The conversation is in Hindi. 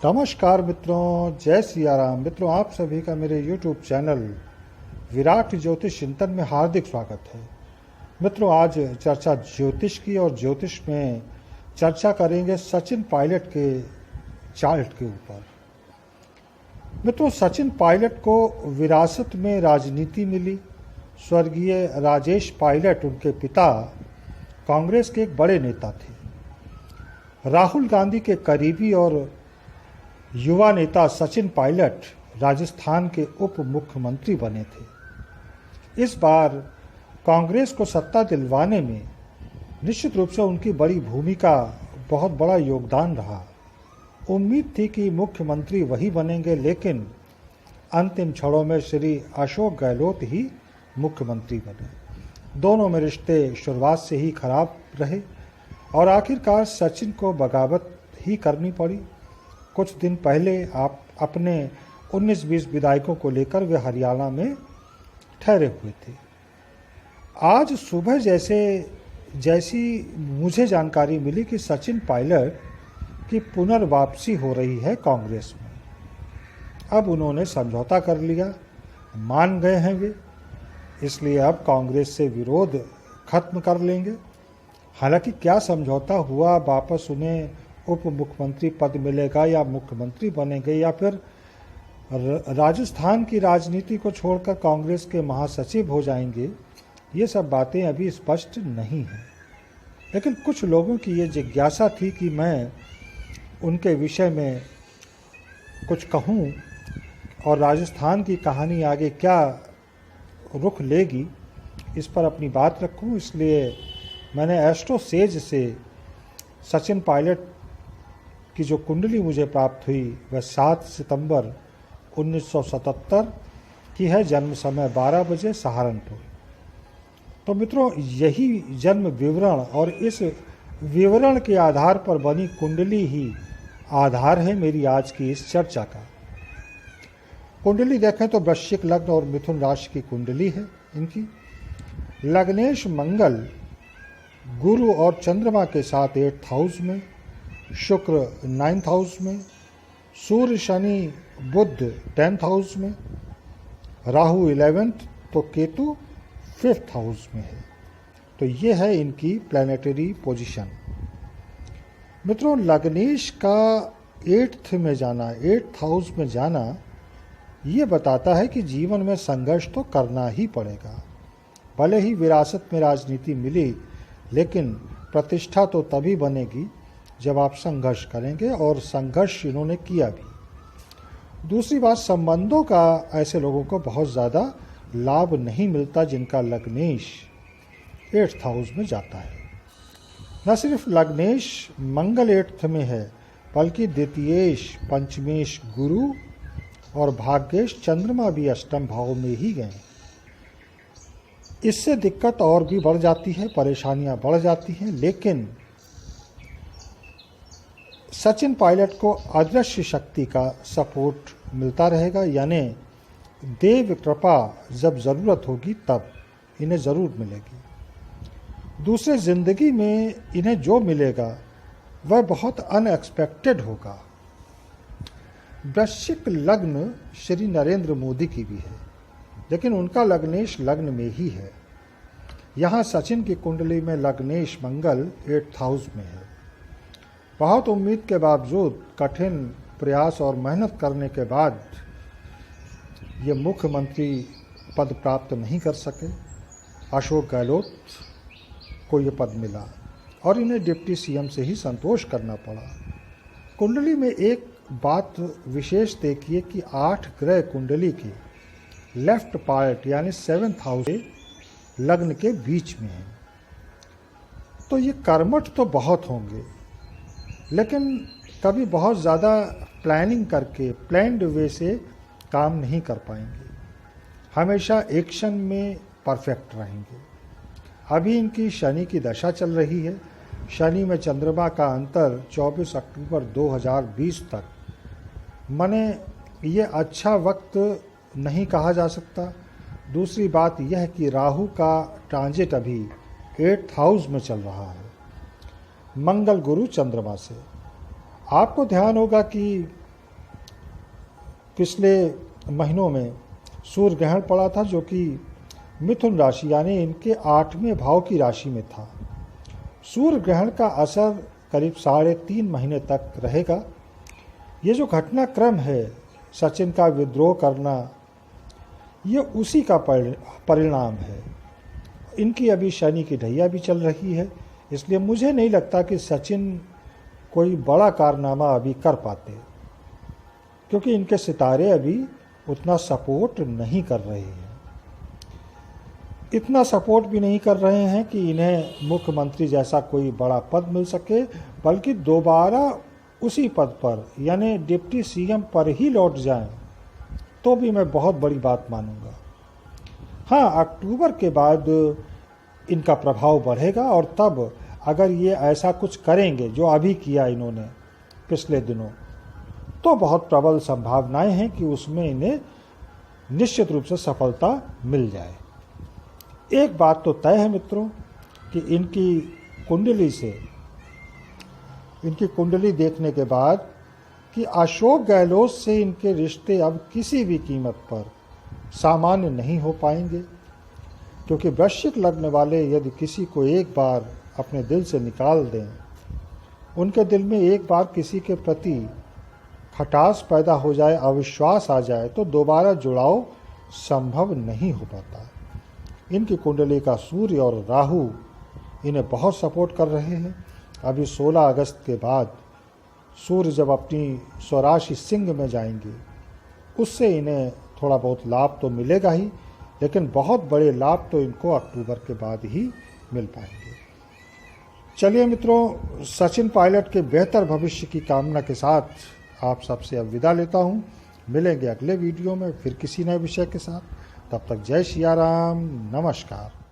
नमस्कार मित्रों, जय सिया राम। मित्रों, आप सभी का मेरे YouTube चैनल विराट ज्योतिष चिंतन में हार्दिक स्वागत है। मित्रों, आज चर्चा ज्योतिष की और ज्योतिष में चर्चा करेंगे सचिन पायलट के चार्ट के ऊपर। मित्रों, सचिन पायलट को विरासत में राजनीति मिली। स्वर्गीय राजेश पायलट उनके पिता कांग्रेस के एक बड़े नेता थे। राहुल गांधी के करीबी और युवा नेता सचिन पायलट राजस्थान के उप मुख्यमंत्री बने थे। इस बार कांग्रेस को सत्ता दिलवाने में निश्चित रूप से उनकी बड़ी भूमिका, बहुत बड़ा योगदान रहा। उम्मीद थी कि मुख्यमंत्री वही बनेंगे, लेकिन अंतिम क्षणों में श्री अशोक गहलोत ही मुख्यमंत्री बने। दोनों में रिश्ते शुरुआत से ही खराब रहे और आखिरकार सचिन को बगावत ही करनी पड़ी। कुछ दिन पहले आप अपने 19-20 विधायकों को लेकर वे हरियाणा में ठहरे हुए थे। आज सुबह जैसी मुझे जानकारी मिली कि सचिन पायलट की पुनर्वापसी हो रही है कांग्रेस में। अब उन्होंने समझौता कर लिया, मान गए हैं वे, इसलिए अब कांग्रेस से विरोध खत्म कर लेंगे। हालांकि क्या समझौता हुआ, वापस उन्हें उप मुख्यमंत्री पद मिलेगा या मुख्यमंत्री बनेंगे या फिर राजस्थान की राजनीति को छोड़कर कांग्रेस के महासचिव हो जाएंगे, ये सब बातें अभी स्पष्ट नहीं हैं। लेकिन कुछ लोगों की ये जिज्ञासा थी कि मैं उनके विषय में कुछ कहूं और राजस्थान की कहानी आगे क्या रुख लेगी, इस पर अपनी बात रखूं। इसलिए मैंने एस्ट्रो सेज से सचिन पायलट की जो कुंडली मुझे प्राप्त हुई वह 7 सितंबर 1977 की है। जन्म समय 12 बजे, सहारनपुर। तो मित्रों, यही जन्म विवरण और इस विवरण के आधार पर बनी कुंडली ही आधार है मेरी आज की इस चर्चा का। कुंडली देखें तो वृश्चिक लग्न और मिथुन राशि की कुंडली है इनकी। लग्नेश मंगल गुरु और चंद्रमा के साथ 8th हाउस में, शुक्र 9th हाउस में, सूर्य शनि बुध 10th हाउस में, राहु 11th, तो केतु 5th हाउस में है। तो ये है इनकी प्लैनेटरी पोजीशन। मित्रों, लग्नेश का 8th में जाना, 8th हाउस में जाना, ये बताता है कि जीवन में संघर्ष तो करना ही पड़ेगा। भले ही विरासत में राजनीति मिली, लेकिन प्रतिष्ठा तो तभी बनेगी जब आप संघर्ष करेंगे, और संघर्ष इन्होंने किया भी। दूसरी बात, संबंधों का ऐसे लोगों को बहुत ज़्यादा लाभ नहीं मिलता जिनका लग्नेश 8th हाउस में जाता है। न सिर्फ लग्नेश मंगल 8th में है, बल्कि द्वितीयेश, पंचमेश गुरु और भाग्येश चंद्रमा भी 8th भाव में ही गए। इससे दिक्कत और भी बढ़ जाती है, परेशानियां बढ़ जाती हैं। लेकिन सचिन पायलट को अदृश्य शक्ति का सपोर्ट मिलता रहेगा, यानी देव कृपा जब ज़रूरत होगी तब इन्हें ज़रूर मिलेगी। दूसरे, ज़िंदगी में इन्हें जो मिलेगा वह बहुत अनएक्सपेक्टेड होगा। वृश्चिक लग्न श्री नरेंद्र मोदी की भी है, लेकिन उनका लग्नेश लग्न में ही है। यहाँ सचिन की कुंडली में लग्नेश मंगल 8th हाउस में है। बहुत उम्मीद के बावजूद, कठिन प्रयास और मेहनत करने के बाद ये मुख्यमंत्री पद प्राप्त नहीं कर सके। अशोक गहलोत को ये पद मिला और इन्हें डिप्टी सीएम से ही संतोष करना पड़ा। कुंडली में एक बात विशेष देखिए कि 8 ग्रह कुंडली के लेफ्ट पार्ट यानी 7th हाउस लग्न के बीच में है। तो ये कर्मठ तो बहुत होंगे, लेकिन कभी बहुत ज़्यादा प्लानिंग करके प्लान्ड वे से काम नहीं कर पाएंगे। हमेशा एक्शन में परफेक्ट रहेंगे। अभी इनकी शनि की दशा चल रही है। शनि में चंद्रमा का अंतर 24 अक्टूबर 2020 तक, माने ये अच्छा वक्त नहीं कहा जा सकता। दूसरी बात यह है कि राहु का ट्रांजिट अभी 8th हाउस में चल रहा है, मंगल गुरु चंद्रमा से। आपको ध्यान होगा कि पिछले महीनों में सूर्य ग्रहण पड़ा था, जो कि मिथुन राशि यानी इनके 8वें भाव की राशि में था। सूर्य ग्रहण का असर करीब 3.5 महीने तक रहेगा। ये जो घटनाक्रम है, सचिन का विद्रोह करना, ये उसी का परिणाम है। इनकी अभी शनि की ढैया भी चल रही है, इसलिए मुझे नहीं लगता कि सचिन कोई बड़ा कारनामा अभी कर पाते, क्योंकि इनके सितारे अभी उतना सपोर्ट नहीं कर रहे हैं। इतना सपोर्ट भी नहीं कर रहे हैं कि इन्हें मुख्यमंत्री जैसा कोई बड़ा पद मिल सके, बल्कि दोबारा उसी पद पर यानी डिप्टी सीएम पर ही लौट जाएं, तो भी मैं बहुत बड़ी बात मानूंगा। हाँ, अक्टूबर के बाद इनका प्रभाव बढ़ेगा, और तब अगर ये ऐसा कुछ करेंगे जो अभी किया इन्होंने पिछले दिनों, तो बहुत प्रबल संभावनाएं हैं कि उसमें इन्हें निश्चित रूप से सफलता मिल जाए। एक बात तो तय है मित्रों कि इनकी कुंडली देखने के बाद कि अशोक गहलोत से इनके रिश्ते अब किसी भी कीमत पर सामान्य नहीं हो पाएंगे, क्योंकि वृश्चिक लग्न वाले यदि किसी को एक बार अपने दिल से निकाल दें, उनके दिल में एक बार किसी के प्रति खटास पैदा हो जाए, अविश्वास आ जाए, तो दोबारा जुड़ाव संभव नहीं हो पाता। इनकी कुंडली का सूर्य और राहु इन्हें बहुत सपोर्ट कर रहे हैं। अभी 16 अगस्त के बाद सूर्य जब अपनी स्वराशि सिंह में जाएंगे, उससे इन्हें थोड़ा बहुत लाभ तो मिलेगा ही, लेकिन बहुत बड़े लाभ तो इनको अक्टूबर के बाद ही मिल पाएंगे। चलिए मित्रों, सचिन पायलट के बेहतर भविष्य की कामना के साथ आप सबसे अब विदा लेता हूँ। मिलेंगे अगले वीडियो में फिर किसी नए विषय के साथ। तब तक जय सिया राम, नमस्कार।